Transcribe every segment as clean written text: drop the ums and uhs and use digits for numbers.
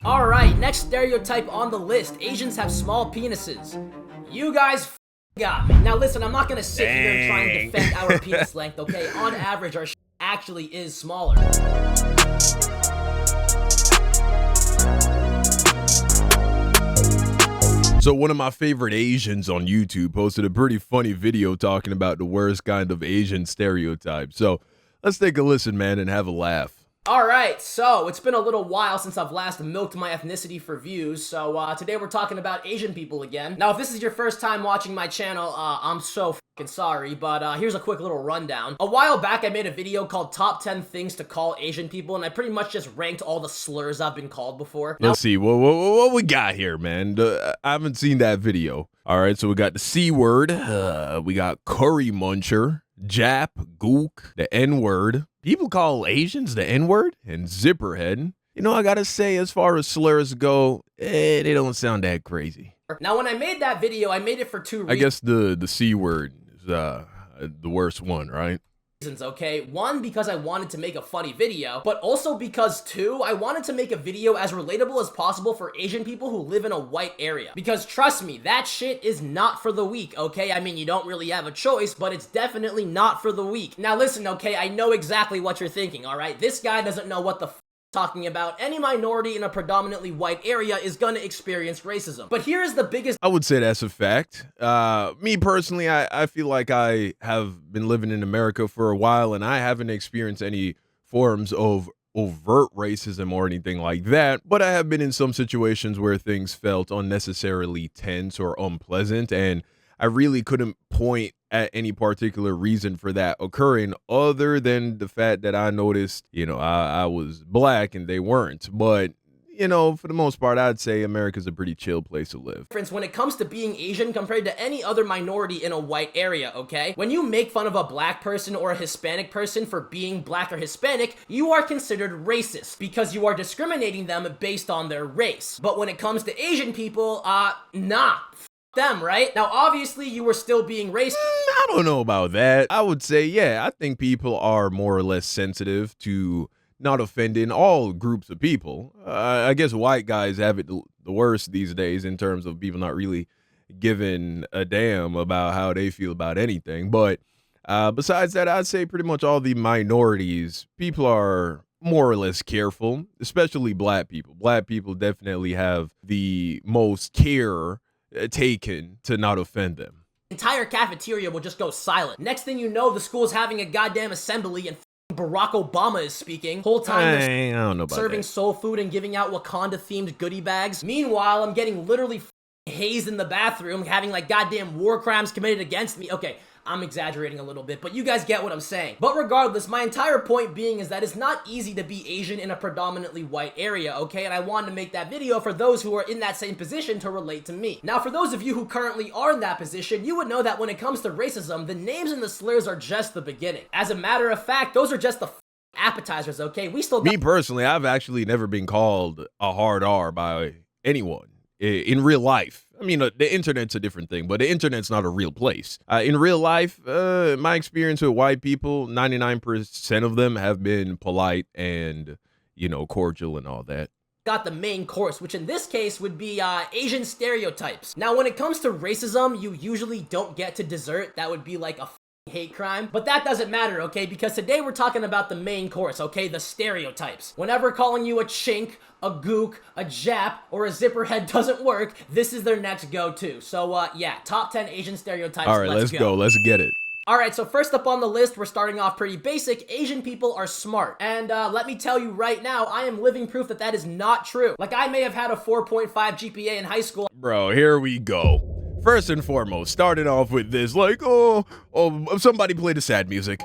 Alright, next stereotype on the list. Asians have small penises. You guys got me. Now listen, I'm not gonna sit here and try and defend our penis length, okay? On average, our actually is smaller. So one of my favorite Asians on YouTube posted a pretty funny video talking about the worst kind of Asian stereotype. So let's take a listen, man, and have a laugh. Alright, so it's been a little while since I've last milked my ethnicity for views, so today we're talking about Asian people again. Now, if this is your first time watching my channel, I'm so f***ing sorry, but here's a quick little rundown. A while back, I made a video called Top 10 Things to Call Asian People, and I pretty much just ranked all the slurs I've been called before. Let's see, what we got here, man? I haven't seen that video. All right, so we got the C word, we got curry muncher, Jap, gook, the N-word. People call Asians the N-word and zipperhead. You know, I gotta say, as far as slurs go, they don't sound that crazy. Now, when I made that video, I made it for two reasons. I guess the C word is the worst one, right? Okay? One, because I wanted to make a funny video, but also because, two, I wanted to make a video as relatable as possible for Asian people who live in a white area. Because trust me, that shit is not for the weak, okay? I mean, you don't really have a choice, but it's definitely not for the weak. Now listen, okay, I know exactly what you're thinking, alright? This guy doesn't know what the f talking about. Any minority in a predominantly white area is gonna experience racism. But here is the biggest— I would say that's a fact. Me personally, I feel like I have been living in America for a while and I haven't experienced any forms of overt racism or anything like that, but I have been in some situations where things felt unnecessarily tense or unpleasant, and I really couldn't point at any particular reason for that occurring other than the fact that I noticed, you know, I was black and they weren't. But, you know, for the most part, I'd say America's a pretty chill place to live. When it comes to being Asian compared to any other minority in a white area, okay? When you make fun of a black person or a Hispanic person for being black or Hispanic, you are considered racist because you are discriminating them based on their race. But when it comes to Asian people, nah. Them, right? Now, obviously, you were still being racist. I don't know about that. I would say, yeah, I think people are more or less sensitive to not offending all groups of people. I guess white guys have it the worst these days in terms of people not really giving a damn about how they feel about anything. But besides that, I'd say pretty much all the minorities, people are more or less careful, especially black people. Black people definitely have the most care taken to not offend them. Entire cafeteria will just go silent. Next thing you know, the school's having a goddamn assembly and Barack Obama is speaking. Whole time I don't know about serving that. soul food and giving out Wakanda-themed goodie bags. Meanwhile, I'm getting literally hazed in the bathroom, having like goddamn war crimes committed against me. Okay, I'm exaggerating a little bit, but you guys get what I'm saying. But regardless, my entire point being is that it's not easy to be Asian in a predominantly white area, okay? And I wanted to make that video for those who are in that same position to relate to me. Now, for those of you who currently are in that position, you would know that when it comes to racism, the names and the slurs are just the beginning. As a matter of fact, those are just the appetizers, okay? We still— Me personally, I've actually never been called a hard R by anyone in real life. I mean, the internet's a different thing, but the internet's not a real place. In real life, my experience with white people, 99% of them have been polite and, you know, cordial and all that. Got the main course, which in this case would be Asian stereotypes. Now, when it comes to racism, you usually don't get to dessert. That would be like a hate crime, but that doesn't matter, okay? Because today we're talking about the main course, okay? The stereotypes. Whenever calling you a chink, a gook, a Jap, or a zipperhead doesn't work, this is their next go-to. So, yeah, top 10 Asian stereotypes. All right, let's go. Let's get it. Alright, so first up on the list, we're starting off pretty basic. Asian people are smart. And let me tell you right now, I am living proof that that is not true. Like, I may have had a 4.5 GPA in high school. Bro, here we go. First and foremost, starting off with this, like, oh, somebody play the sad music.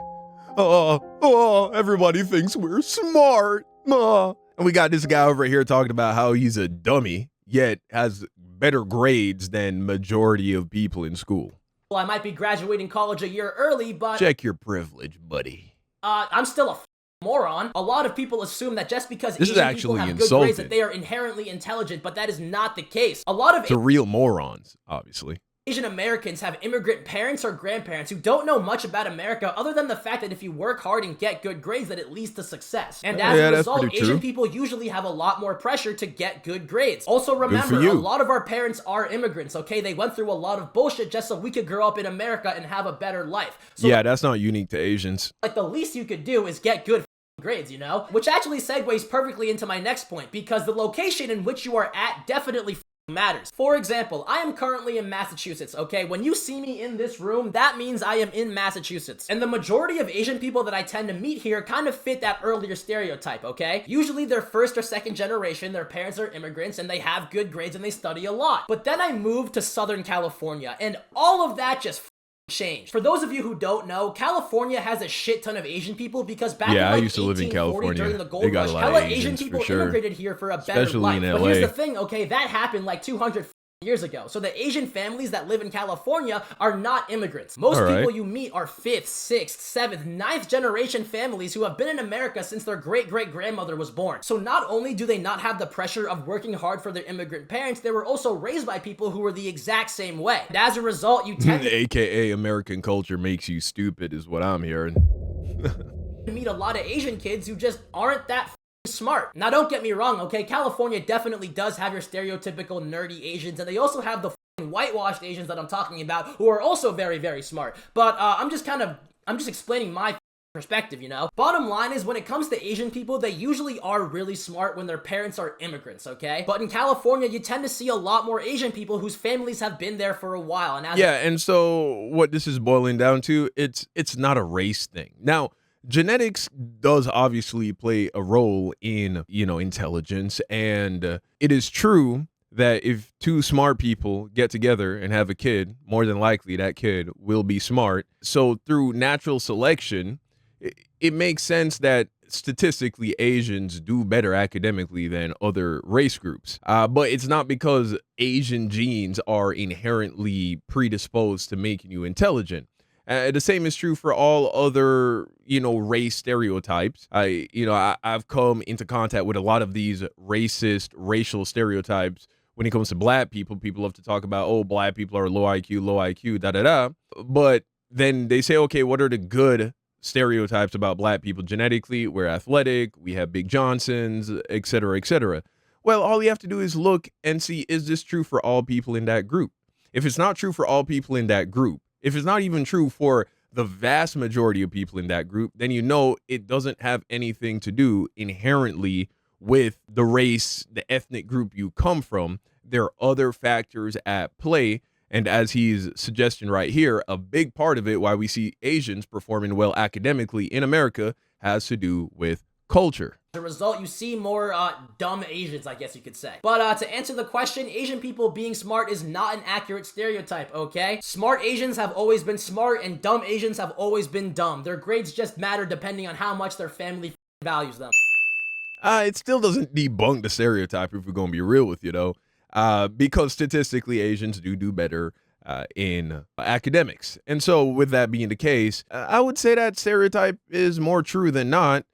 Everybody thinks we're smart. And we got this guy over here talking about how he's a dummy, yet has better grades than majority of people in school. Well, I might be graduating college a year early, but— check your privilege, buddy. I'm still a moron. A lot of people assume that just because this Asian is actually people have insulting. good grades that they are inherently intelligent, but that is not the case. A lot of— to real morons, obviously. Asian Americans have immigrant parents or grandparents who don't know much about America other than the fact that if you work hard and get good grades, that it leads to success. And as a result, Asian people usually have a lot more pressure to get good grades. Also remember, a lot of our parents are immigrants, okay? They went through a lot of bullshit just so we could grow up in America and have a better life. So, yeah, that's not unique to Asians. Like, the least you could do is get good grades, you know? Which actually segues perfectly into my next point, because the location in which you are at definitely matters. For example, I am currently in Massachusetts, okay? When you see me in this room, that means I am in Massachusetts. And the majority of Asian people that I tend to meet here kind of fit that earlier stereotype, okay? Usually they're first or second generation, their parents are immigrants, and they have good grades and they study a lot. But then I moved to Southern California, and all of that just changed. For those of you who don't know, California has a shit ton of Asian people because back in like I used to live in California during the gold rush, hella Asian people immigrated here for a better life. In LA. But here's the thing, okay, that happened like 200 years ago. So the Asian families that live in California are not immigrants. Most people you meet are 5th, 6th, 7th, 9th generation families who have been in America since their great-great-grandmother was born. So not only do they not have the pressure of working hard for their immigrant parents, they were also raised by people who were the exact same way. And as a result, you tend to AKA American culture makes you stupid is what I'm hearing. meet a lot of Asian kids who just aren't that smart. Now don't get me wrong, okay? California definitely does have your stereotypical nerdy Asians, and they also have the whitewashed Asians that I'm talking about who are also very, very smart. But I'm just explaining my perspective, you know? Bottom line is, when it comes to Asian people, they usually are really smart when their parents are immigrants, okay? But in California, you tend to see a lot more Asian people whose families have been there for a while. And and so what this is boiling down to, it's not a race thing. Now, genetics does obviously play a role in, intelligence, and it is true that if two smart people get together and have a kid, more than likely that kid will be smart. So through natural selection, it makes sense that statistically Asians do better academically than other race groups. But it's not because Asian genes are inherently predisposed to making you intelligent. The same is true for all other, race stereotypes. I've come into contact with a lot of these racist, racial stereotypes. When it comes to black people, people love to talk about, oh, black people are low IQ, da-da-da. But then they say, okay, what are the good stereotypes about black people? Genetically, we're athletic, we have big Johnsons, et cetera, et cetera. Well, all you have to do is look and see, is this true for all people in that group? If it's not true for all people in that group, if it's not even true for the vast majority of people in that group, then it doesn't have anything to do inherently with the race, the ethnic group you come from. There are other factors at play. And as he's suggesting right here, a big part of it, why we see Asians performing well academically in America, has to do with culture. As a result, you see more dumb Asians, I guess you could say. But to answer the question, Asian people being smart is not an accurate stereotype, okay? Smart Asians have always been smart, and dumb Asians have always been dumb. Their grades just matter depending on how much their family values them. It still doesn't debunk the stereotype, if we're going to be real with you, though. Because statistically, Asians do better in academics. And so with that being the case, I would say that stereotype is more true than not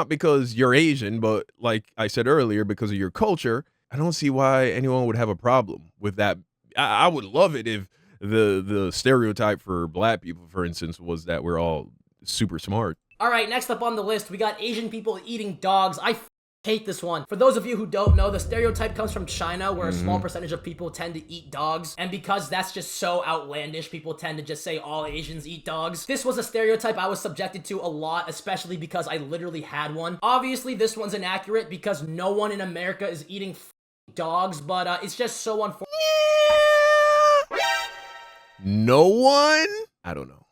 because you're Asian, but like I said earlier, because of your culture. I don't see why anyone would have a problem with that. I would love it if the stereotype for black people, for instance, was that we're all super smart. All right, next up on the list, we got Asian people eating dogs. I hate this one. For those of you who don't know, the stereotype comes from China, where a small percentage of people tend to eat dogs. And because that's just so outlandish, people tend to just say all Asians eat dogs. This was a stereotype I was subjected to a lot, especially because I literally had one. Obviously, this one's inaccurate because no one in America is eating dogs, but it's just so unfortunate. No one? I don't know.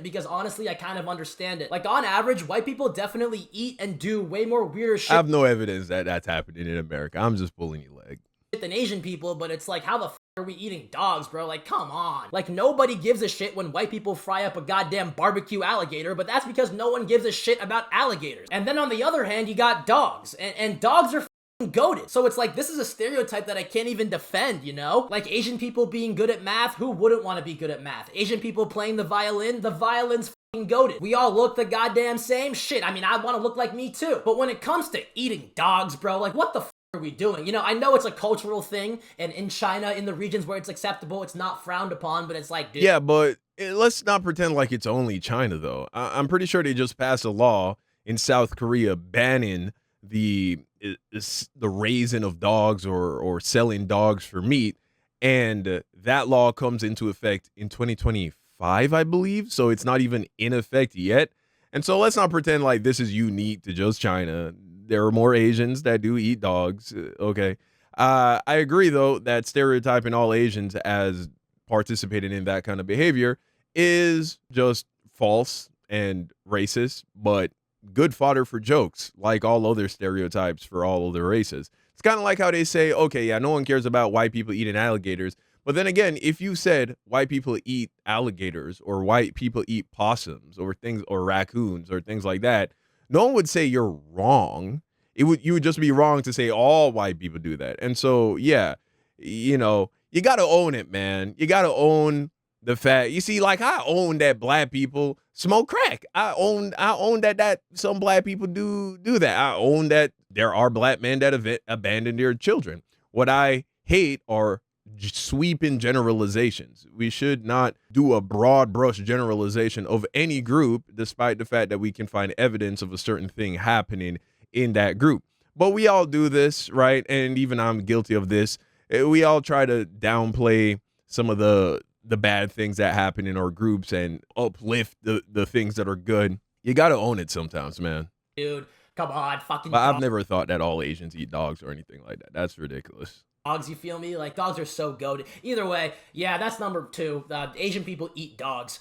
Because honestly, I kind of understand it. Like, on average, white people definitely eat and do way more weirder shit. I have no evidence that that's happening in America. I'm just pulling your leg. Than Asian people, but it's like, how the are we eating dogs, bro? Like, come on. Like, nobody gives a shit when white people fry up a goddamn barbecue alligator, but that's because no one gives a shit about alligators. And then on the other hand, you got dogs, and dogs are goated. So it's like, this is a stereotype that I can't even defend, you know? Like, Asian people being good at math, who wouldn't want to be good at math? Asian people playing the violin's goated. We all look the goddamn same. Shit, I mean, I want to look like me too. But when it comes to eating dogs, bro, like, what the are we doing? You know, I know it's a cultural thing, and in China, in the regions where it's acceptable, it's not frowned upon, but it's like, dude. Yeah, but let's not pretend like it's only China, though. I'm pretty sure they just passed a law in South Korea banning the raising of dogs or selling dogs for meat, and that law comes into effect in 2025, I believe. So it's not even in effect yet. And so let's not pretend like this is unique to just China. There are more Asians that do eat dogs. Okay. I agree, though, that stereotyping all Asians as participating in that kind of behavior is just false and racist, but good fodder for jokes, like all other stereotypes for all other races. It's kind of like how they say, okay, yeah, no one cares about white people eating alligators. But then again, if you said white people eat alligators or white people eat possums or things or raccoons or things like that, no one would say you're wrong. You would just be wrong to say all white people do that. And so, yeah, you know, you got to own it, man. You got to own the fact. You see, like, I own that black people smoke crack. I own that some black people do that. I own that there are black men that abandon their children. What I hate are sweeping generalizations. We should not do a broad brush generalization of any group, despite the fact that we can find evidence of a certain thing happening in that group. But we all do this, right? And even I'm guilty of this. We all try to downplay some of the bad things that happen in our groups and uplift the things that are good. You got to own it sometimes, man. Dude, come on, fucking But I've never thought that all Asians eat dogs or anything like that. That's ridiculous. dogs, you feel me? Like, dogs are so goated. Either way, yeah, that's number 2. Asian people eat dogs.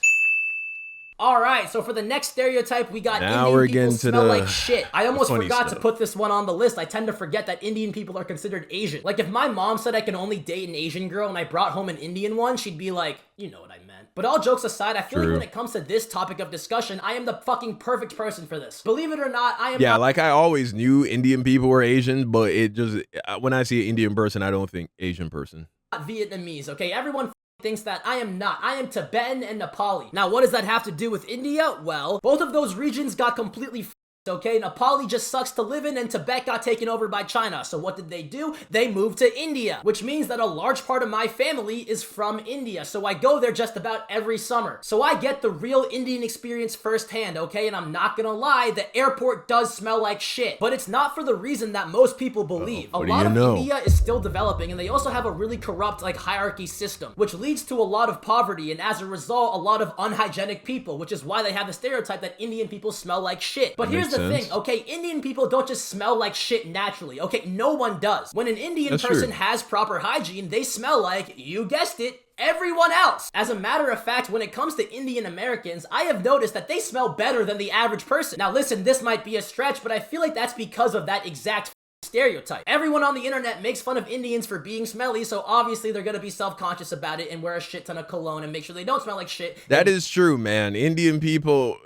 All right, so for the next stereotype, we got now Indian we're people getting smell to like shit. I almost forgot to stuff. put this one on the list. I tend to forget that Indian people are considered Asian. Like, if my mom said I can only date an Asian girl and I brought home an Indian one, she'd be like, you know what I meant. But all jokes aside, I feel like when it comes to this topic of discussion, I am the fucking perfect person for this. Believe it or not, I am Yeah, like I always knew Indian people were Asian, but it just, when I see an Indian person, I don't think Asian person. not Vietnamese, okay? Everyone thinks that I am not. I am Tibetan and Nepali. Now, what does that have to do with India? Well, both of those regions got completely okay? Nepali just sucks to live in, and Tibet got taken over by China. So what did they do? They moved to India, which means that a large part of my family is from India. So I go there just about every summer. So I get the real Indian experience firsthand, okay? And I'm not gonna lie, the airport does smell like shit. But it's not for the reason that most people believe. A lot of India is still developing, and they also have a really corrupt, like, hierarchy system, which leads to a lot of poverty, and as a result, a lot of unhygienic people, which is why they have the stereotype that Indian people smell like shit. But here's the thing, okay? Indian people don't just smell like shit naturally, okay? No one does. When an Indian person has proper hygiene, they smell like, you guessed it, everyone else. As a matter of fact, when it comes to Indian Americans, I have noticed that they smell better than the average person. Now listen, this might be a stretch, but I feel like that's because of that exact stereotype. Everyone on the internet makes fun of Indians for being smelly, so obviously they're gonna be self-conscious about it and wear a shit ton of cologne and make sure they don't smell like shit. That is true, man. Indian people,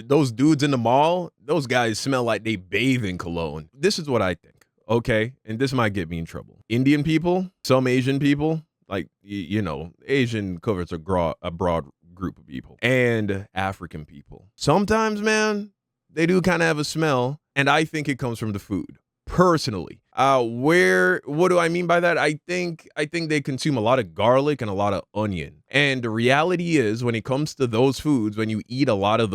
those dudes in the mall, those guys smell like they bathe in cologne. This is what I think, okay? And this might get me in trouble. Indian people, some Asian people, like, you know, Asian covers a broad group of people, and African people. Sometimes, man, they do kind of have a smell, and I think it comes from the food. Personally, what do I mean by that? I think they consume a lot of garlic and a lot of onion. And the reality is, when it comes to those foods, when you eat a lot of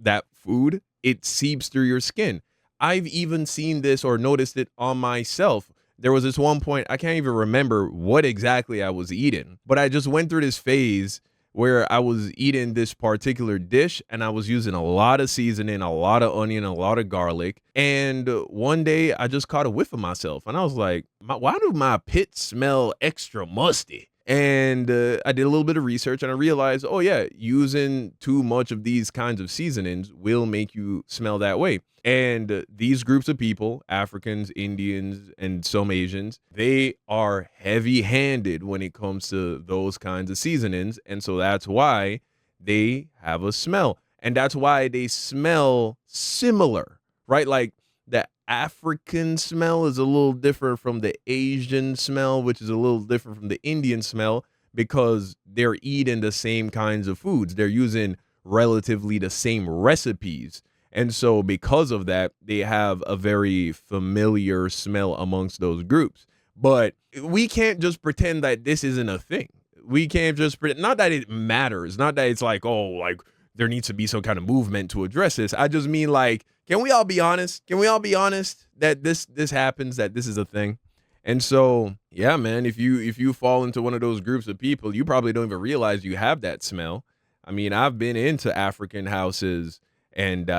that food, it seeps through your skin. I've even seen this or noticed it on myself. There was this one point, I can't even remember what exactly I was eating, but I just went through this phase where I was eating this particular dish and I was using a lot of seasoning, a lot of onion, a lot of garlic. And one day I just caught a whiff of myself and I was like, why do my pits smell extra musty? And I did a little bit of research and I realized, oh yeah, using too much of these kinds of seasonings will make you smell that way. And these groups of people, Africans, Indians, and some Asians, they are heavy-handed when it comes to those kinds of seasonings. And so that's why they have a smell. And that's why they smell similar, right? Like the African smell is a little different from the Asian smell, which is a little different from the Indian smell, because they're eating the same kinds of foods. They're using relatively the same recipes. And so because of that, they have a very familiar smell amongst those groups. But we can't just pretend that this isn't a thing. We can't just pretend, not that it matters, not that it's like, oh, like there needs to be some kind of movement to address this. I just mean, like, can we all be honest? Can we all be honest that this happens, that this is a thing? And so, yeah, man, if you fall into one of those groups of people, you probably don't even realize you have that smell. I mean, I've been into African houses and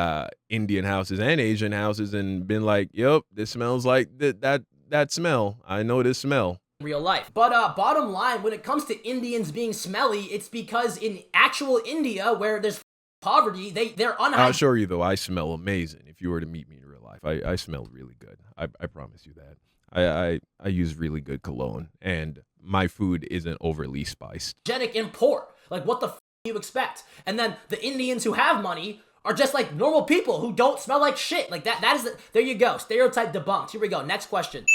Indian houses and Asian houses and been like, yep, this smells like that smell. I know this smell. Real life. But bottom line, when it comes to Indians being smelly, it's because in actual India, where there's poverty, they're unhygienic. I'll assure you, though, I smell amazing. If you were to meet me in real life, I smell really good. I promise you that. I use really good cologne, and my food isn't overly spiced. And poor. Like, what the f*** do you expect? And then the Indians who have money are just like normal people who don't smell like shit. Like that is there you go. Stereotype debunked. Here we go. Next question.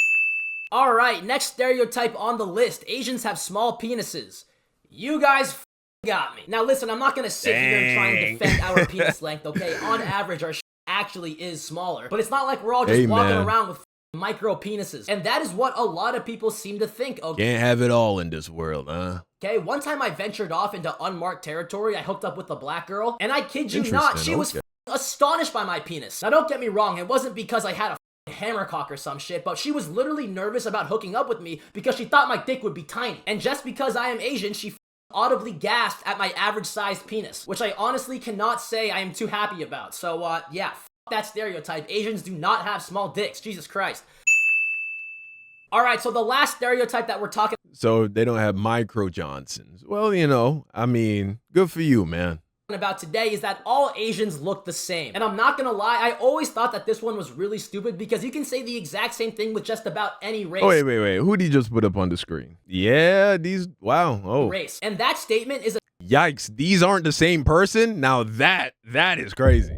All right, next stereotype on the list. Asians have small penises. You guys got me. Now listen, I'm not going to sit here and try and defend our penis length, okay? On average, our actually is smaller. But it's not like we're all just walking around with micro penises. And that is what a lot of people seem to think, okay? Can't have it all in this world, huh? Okay, one time I ventured off into unmarked territory. I hooked up with a black girl, and I kid you not, she was astonished by my penis. Now don't get me wrong, it wasn't because I had a hammercock or some shit, but she was literally nervous about hooking up with me because she thought my dick would be tiny. And just because I am Asian, she audibly gasped at my average sized penis, which I honestly cannot say I am too happy about. So yeah, that stereotype. Asians do not have small dicks. Jesus Christ. Alright, so the last stereotype that we're talking So they don't have micro Johnsons. Well, you know, I mean, good for you, man. About today is that all Asians look the same. And I'm not gonna lie, I always thought that this one was really stupid because you can say the exact same thing with just about any race. Oh, wait. Who did he just put up on the screen? Yeah, wow. Oh. Race. And that statement is yikes, these aren't the same person? Now that is crazy.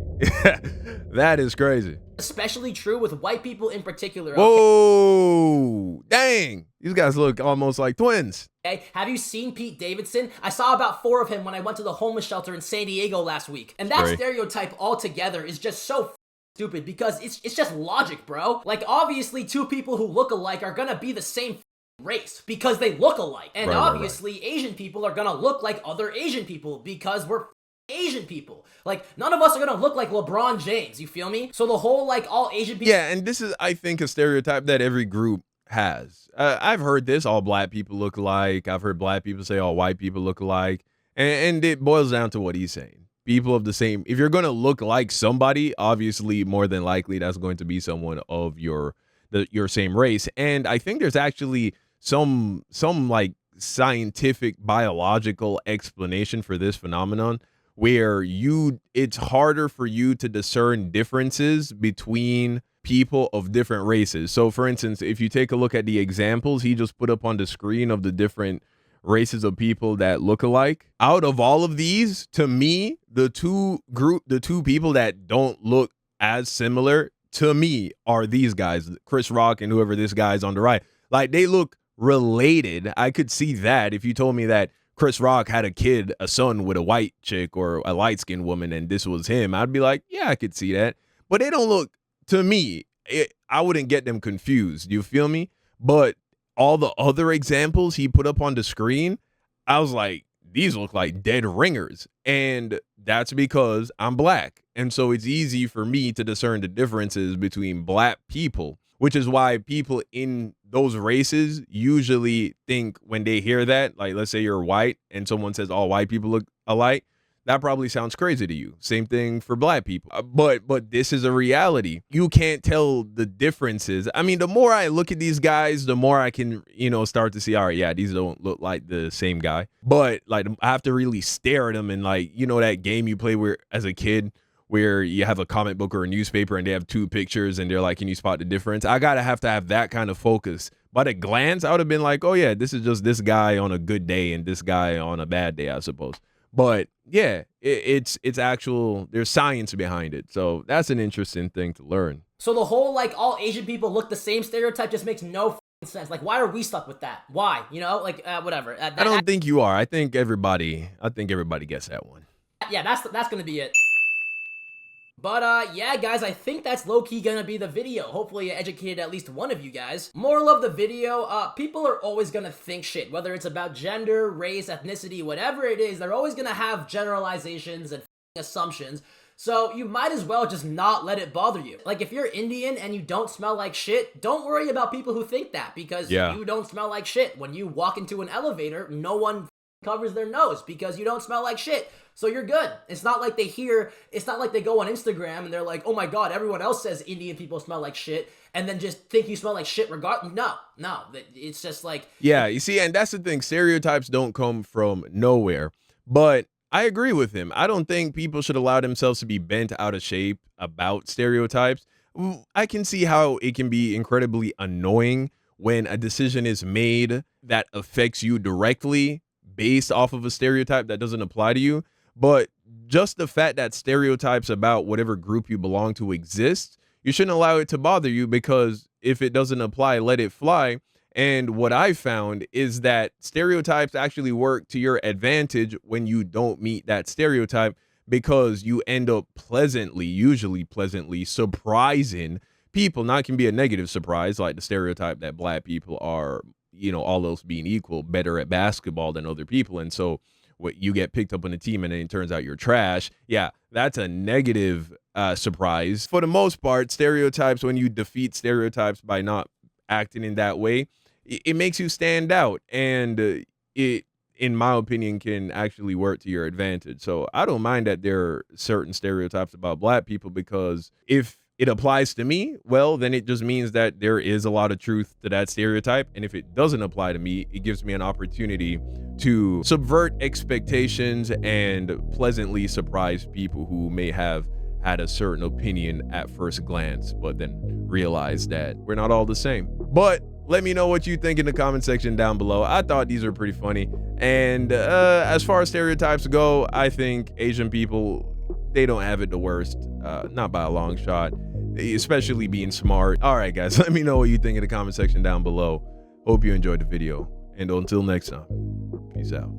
That is crazy. Especially true with white people in particular. Whoa, dang. These guys look almost like twins. Okay, have you seen Pete Davidson? I saw about 4 of him when I went to the homeless shelter in San Diego last week. And that stereotype altogether is just so stupid because it's just logic, bro. Like, obviously, 2 people who look alike are gonna be the same race because they look alike. And obviously, Asian people are gonna look like other Asian people because we're Asian people. Like, none of us are gonna look like LeBron James, you feel me? So the whole, like, all Asian people... Yeah, and this is, I think, a stereotype that every group has. I've heard this, all black people look alike. I've heard black people say all white people look alike. And it boils down to what he's saying. People of the same... If you're gonna look like somebody, obviously, more than likely, that's going to be someone of your same race. And I think there's actually some like, scientific, biological explanation for this phenomenon, where it's harder for you to discern differences between people of different races. So for instance, if you take a look at the examples he just put up on the screen of the different races of people that look alike, out of all of these, to me, the two people that don't look as similar to me are these guys, Chris Rock and whoever this guy's on the right. Like, they look related. I could see that if you told me that Chris Rock had a son with a white chick or a light-skinned woman, and this was him, I'd be like, yeah, I could see that. But they don't look, to me, I wouldn't get them confused. You feel me? But all the other examples he put up on the screen, I was like, these look like dead ringers. And that's because I'm black. And so it's easy for me to discern the differences between black people, which is why people in those races usually think when they hear that, like, let's say you're white and someone says all white people look alike, that probably sounds crazy to you. Same thing for black people. But this is a reality. You can't tell the differences. I mean, the more I look at these guys, the more I can, start to see, all right, yeah, these don't look like the same guy. But, like, I have to really stare at them and, like, that game you play as a kid where you have a comic book or a newspaper and they have 2 pictures and they're like, can you spot the difference? I gotta have to have that kind of focus. But at a glance, I would have been like, oh yeah, this is just this guy on a good day and this guy on a bad day, I suppose. But yeah, it's actual, there's science behind it. So that's an interesting thing to learn. So the whole, like, all Asian people look the same stereotype just makes no sense. Like, why are we stuck with that? Why? Whatever. I don't think you are. I think everybody gets that one. Yeah, that's gonna be it. But yeah guys, I think that's low-key gonna be the video. Hopefully I educated at least one of you guys. Moral of the video, people are always gonna think shit, whether it's about gender, race, ethnicity, whatever it is, they're always gonna have generalizations and assumptions. So you might as well just not let it bother you. Like if you're Indian and you don't smell like shit, don't worry about people who think that, because you don't smell like shit. When you walk into an elevator, no one covers their nose because you don't smell like shit. So you're good. It's not like it's not like they go on Instagram and they're like, oh my god, everyone else says Indian people smell like shit, and then just think you smell like shit regardless. No, it's just like... Yeah, you see, and that's the thing. Stereotypes don't come from nowhere. But I agree with him. I don't think people should allow themselves to be bent out of shape about stereotypes. I can see how it can be incredibly annoying when a decision is made that affects you directly based off of a stereotype that doesn't apply to you. But just the fact that stereotypes about whatever group you belong to exist, you shouldn't allow it to bother you, because if it doesn't apply, let it fly. And what I found is that stereotypes actually work to your advantage when you don't meet that stereotype, because you end up usually pleasantly surprising people. Now, it can be a negative surprise, like the stereotype that black people are, all else being equal, better at basketball than other people. And so what you get picked up on a team and then it turns out you're trash. Yeah, that's a negative surprise. For the most part, stereotypes, when you defeat stereotypes by not acting in that way, it makes you stand out. And it, in my opinion, can actually work to your advantage. So I don't mind that there are certain stereotypes about black people, because if it applies to me, well, then it just means that there is a lot of truth to that stereotype. And if it doesn't apply to me, it gives me an opportunity to subvert expectations and pleasantly surprise people who may have had a certain opinion at first glance, but then realize that we're not all the same. But let me know what you think in the comment section down below. I thought these are pretty funny. And as far as stereotypes go, I think Asian people, they don't have it the worst, not by a long shot, especially being smart. All right, guys, let me know what you think in the comment section down below. Hope you enjoyed the video. And until next time, peace out.